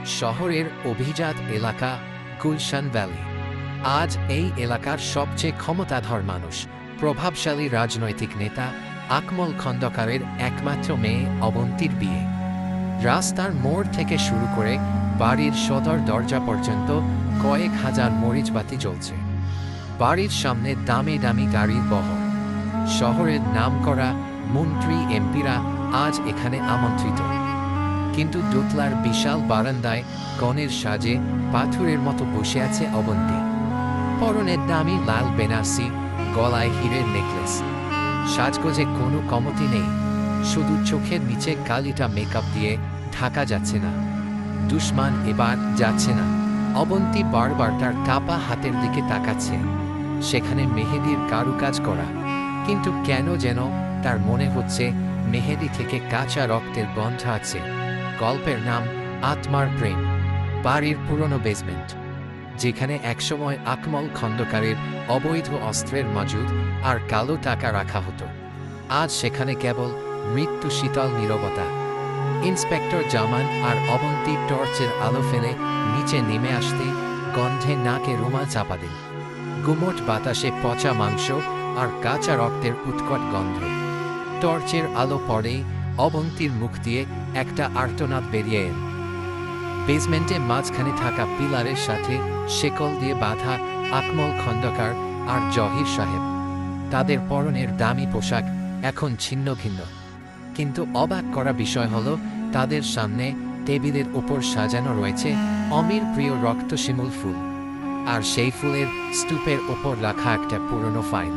শহরের অভিজাত এলাকা গুলশান ভ্যালি। আজ এই এলাকার সবচেয়ে ক্ষমতাধর মানুষ, প্রভাবশালী রাজনৈতিক নেতা আকমল খন্দকারের একমাত্র মেয়ে অবন্তীর বিয়ে। রাস্তার মোড় থেকে শুরু করে বাড়ির সদর দরজা পর্যন্ত কয়েক হাজার মরিচবাতি জ্বলছে। বাড়ির সামনে দামি দামি গাড়ির বহর। শহরের নামকরা মন্ত্রী এমপিরা আজ এখানে আমন্ত্রিত। কিন্তু দোতলার বিশাল বারান্দায় কনের সাজে পাথরের মতো বসে আছে অবন্তী। পরনে দামি লাল বেনারসি, গলায় হীরের নেকলেস। সাজগোজে কোনো কমতি নেই, শুধু চোখের নিচে কালিটা মেকআপ দিয়ে ঢাকা যাচ্ছে না। দুশ্মান এবার যাচ্ছে না। অবন্তী বারবার তার কাপা হাতের দিকে তাকাচ্ছে। সেখানে মেহেদির কারুকাজ করা, কিন্তু কেন যেন তার মনে হচ্ছে মেহেদি থেকে কাঁচা রক্তের গন্ধ আছে। গল্পের নাম আত্মার প্রেম। বাড়ির পুরনো বেসমেন্ট, যেখানে একসময় আকমল খন্দকারের অবৈধ অস্ত্রের মজুদ আর কালো টাকা রাখা হতো, আজ সেখানে কেবল মৃত্যু শীতল নীরবতা। ইন্সপেক্টর জামান আর অবন্তী টর্চের আলো ফেলে নিচে নেমে আসতেই গন্ধে নাকে রুমাল চাপা দিল। গুমোট বাতাসে পচা মাংস আর কাঁচা রক্তের উৎকট গন্ধ। টর্চের আলো পড়েই অবন্তীর মুখ দিয়ে একটা আর্তনাদ বেরিয়ে এল। বেসমেন্টে মাঝখানে থাকা পিলারের সাথে শেকল দিয়ে বাঁধা আকমল খন্দকার আর জহির সাহেব। তাদের পরনের দামি পোশাক এখন ছিন্ন ভিন্ন, কিন্তু অবাক করা বিষয় হল তাদের সামনে টেবিলের ওপর সাজানো রয়েছে অমির প্রিয় রক্তশিমুল ফুল, আর সেই ফুলের স্তূপের ওপর রাখা একটা পুরনো ফাইল।